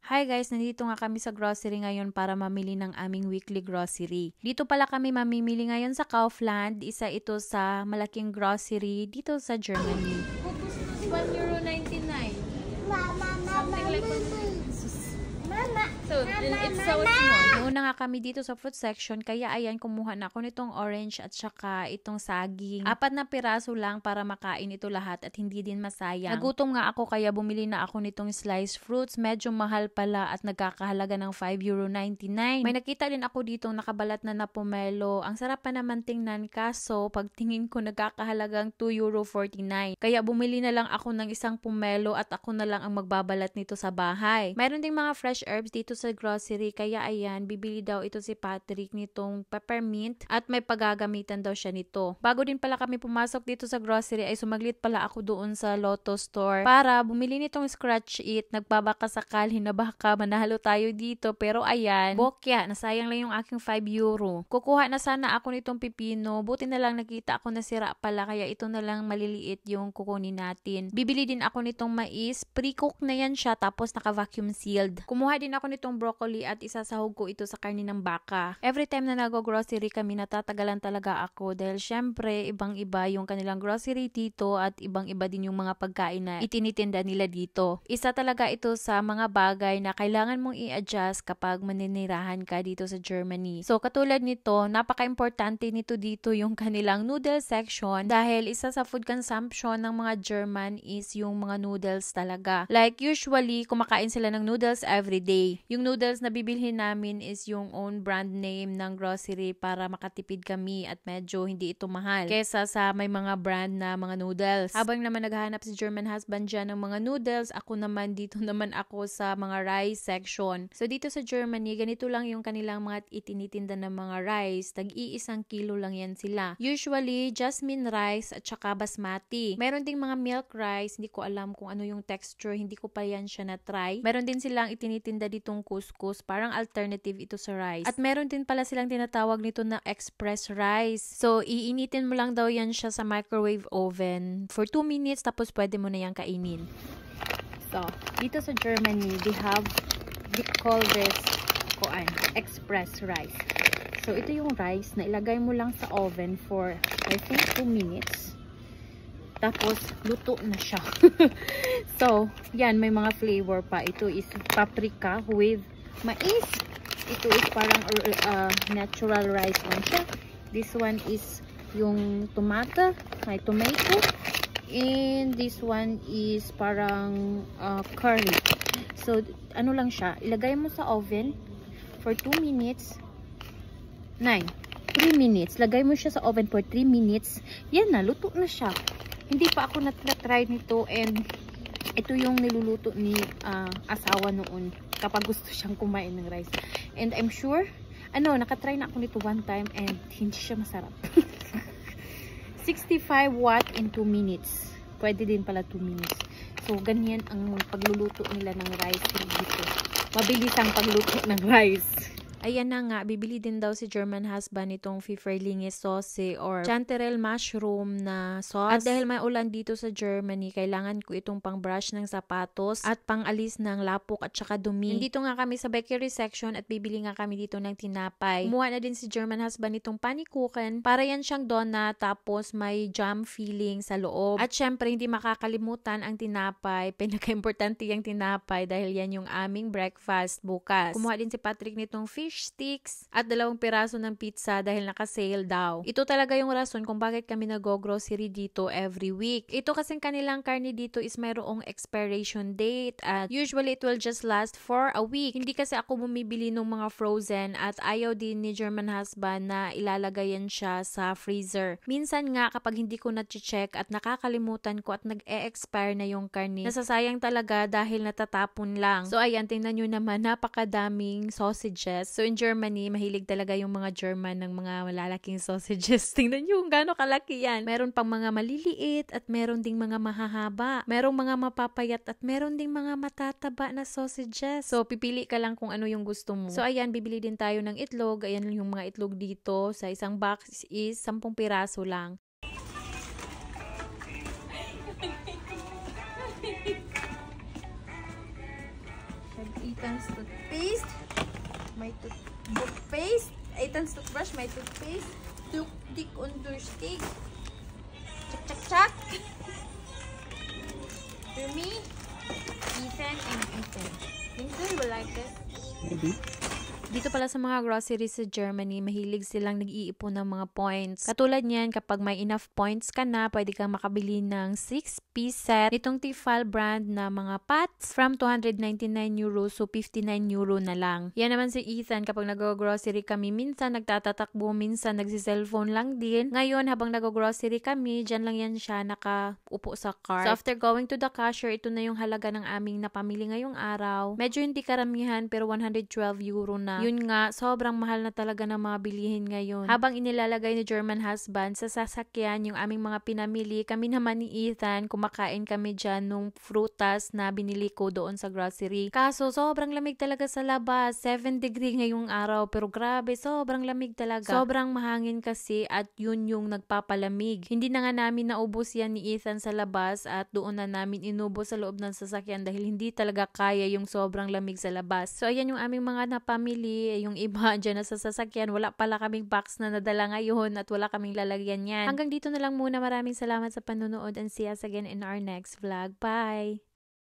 Hi guys, nandito nga kami sa grocery ngayon para mamili ng aming weekly grocery. Dito pala kami mamimili ngayon sa Kaufland. Isa ito sa malaking grocery dito sa Germany. €1.99. Something like so, it's so small. Nauna nga kami dito sa fruit section, kaya ayan, kumuha na ako nitong orange at saka itong saging. 4 na piraso lang para makain ito lahat at hindi din masayang. Nagutom nga ako kaya bumili na ako nitong sliced fruits. Medyo mahal pala at nagkakahalaga ng €5.99. May nakita din ako ditong nakabalat na pomelo. Ang sarap pa naman tingnan, kaso pagtingin ko nagkakahalagang €2.49. Kaya bumili na lang ako ng isang pomelo at ako na lang ang magbabalat nito sa bahay. Mayroon ding mga fresh herbs dito sa grocery, kaya ayan, bibili daw ito si Patrick nitong peppermint at may paggagamitan daw siya nito. Bago din pala kami pumasok dito sa grocery ay sumaglit pala ako doon sa Lotto store para bumili nitong scratch it. Nagbabaka sakali na baka manalo tayo dito, pero ayan, bokya, nasayang lang yung aking €5. Kukuha na sana ako nitong pipino, buti na lang nakita ako na sira pala, kaya ito na lang maliliit yung kukunin natin. Bibili din ako nitong mais, pre-cook na yan siya tapos naka-vacuum sealed. Kumuha din ako nitong broccoli at isasahog ko ito sa karne ng baka. Every time na nag-grocery kami, natatagalan talaga ako dahil syempre ibang-iba yung kanilang grocery dito at ibang-iba din yung mga pagkain na itinitinda nila dito. Isa talaga ito sa mga bagay na kailangan mong i-adjust kapag maninirahan ka dito sa Germany. So katulad nito, napaka-importante nito dito yung kanilang noodle section dahil isa sa food consumption ng mga German is yung mga noodles talaga. Like usually, kumakain sila ng noodles every day. Yung noodles na bibilhin namin is yung own brand name ng grocery para makatipid kami at medyo hindi ito mahal kesa sa may mga brand na mga noodles. Habang naman naghahanap si German husband dyan ng mga noodles, ako naman dito naman ako sa mga rice section. So dito sa Germany, ganito lang yung kanilang mga itinitinda ng mga rice. Tag-1 kilo lang yan sila. Usually, jasmine rice at saka basmati. Meron ding mga milk rice, hindi ko alam kung ano yung texture, hindi ko pa yan siya na-try. Meron din silang itinitinda ditong couscous, parang alternative ito sa rice. At meron din pala silang tinatawag nito na express rice. So, iinitin mo lang daw yan siya sa microwave oven for 2 minutes, tapos pwede mo na yan kainin. So, dito sa Germany, they call this express rice. So, ito yung rice na ilagay mo lang sa oven for, I think, 2 minutes. Tapos, luto na siya. So, yan, may mga flavor pa. Ito is paprika with mais. Ito is parang natural rice lang siya. This one is yung tomato. May tomato. And this one is parang curry. So, ano lang siya. Ilagay mo sa oven for 2 minutes. 3 minutes. Lagay mo siya sa oven for 3 minutes. Yan na, luto na siya. Hindi pa ako na-try nito, and ito yung niluluto ni asawa noon kapag gusto siyang kumain ng rice. And I'm sure, nakatry na ako nito one time and hindi siya masarap. 65 watt in 2 minutes. Pwede din pala 2 minutes. So, ganyan ang pagluluto nila ng rice dito. Mabilis ang pagluto ng rice. Ayan na nga, bibili din daw si German husband itong Pfifferlinge sauce or chanterelle mushroom na sauce. At dahil may ulan dito sa Germany, kailangan ko itong pang-brush ng sapatos at pang-alis ng lapok at saka dumi. Dito nga kami sa bakery section at bibili nga kami dito ng tinapay. Kumuha na din si German husband itong panikuchen. Para yan siyang donut, tapos may jam filling sa loob. At syempre, hindi makakalimutan ang tinapay. Pinaka-importante yung tinapay dahil yan yung aming breakfast bukas. Kumuha din si Patrick nitong fish sticks at 2 piraso ng pizza dahil naka-sale daw. Ito talaga yung rason kung bakit kami nag-grocery dito every week. Ito kasing kanilang karne dito is mayroong expiration date at usually it will just last for a week. Hindi kasi ako bumibili ng mga frozen at ayaw din ni German husband na ilalagayan siya sa freezer. Minsan nga kapag hindi ko na-check at nakakalimutan ko at nag-e-expire na yung karne, nasasayang talaga dahil natatapon lang. So ayan, tingnan nyo naman, napakadaming sausages. So in Germany, mahilig talaga yung mga German ng mga malalaking sausages. Tingnan nyo kung gaano kalaki yan. Meron pang mga maliliit at meron ding mga mahahaba. Merong mga mapapayat at meron ding mga matataba na sausages. So pipili ka lang kung ano yung gusto mo. So ayan, bibili din tayo ng itlog. Ayan yung mga itlog dito. Sa isang box is 10 piraso lang. Ethan's toothpaste, my toothpaste, Ethan's toothbrush, my toothpaste, Dick understick, chak. For me, Ethan and Ethan. Think so you will like this? Maybe. Dito pala sa mga groceries sa Germany, mahilig silang nag-iipon ng mga points. Katulad niyan, kapag may enough points ka na, pwede kang makabili ng 6-piece set nitong Tefal brand na mga pots from 299 euros, so 59 euro na lang. Yan naman si Ethan, kapag nag-grocery kami, minsan nagtatatakbo, minsan nagsi-cellphone lang din. Ngayon, habang nag-grocery kami, dyan lang yan siya nakaupo sa cart. So after going to the cashier, ito na yung halaga ng aming napamili ngayong araw. Medyo hindi karamihan, pero 112 euro na. Yun nga, sobrang mahal na talaga ng mga bilihin ngayon. Habang inilalagay ni German husband sa sasakyan yung aming mga pinamili, kami naman ni Ethan, kumakain kami dyan nung frutas na binili ko doon sa grocery. Kaso, sobrang lamig talaga sa labas. 7 degree ngayong araw, pero grabe, sobrang lamig talaga. Sobrang mahangin kasi at yun yung nagpapalamig. Hindi na nga namin naubos yan ni Ethan sa labas at doon na namin inubos sa loob ng sasakyan dahil hindi talaga kaya yung sobrang lamig sa labas. So, ayan yung aming mga napamili. Yung iba dyan na sa sasakyan, wala pala kaming box na nadala ngayon at wala kaming lalagyan yan. Hanggang dito na lang muna. Maraming salamat sa panonood and see us again in our next vlog. Bye!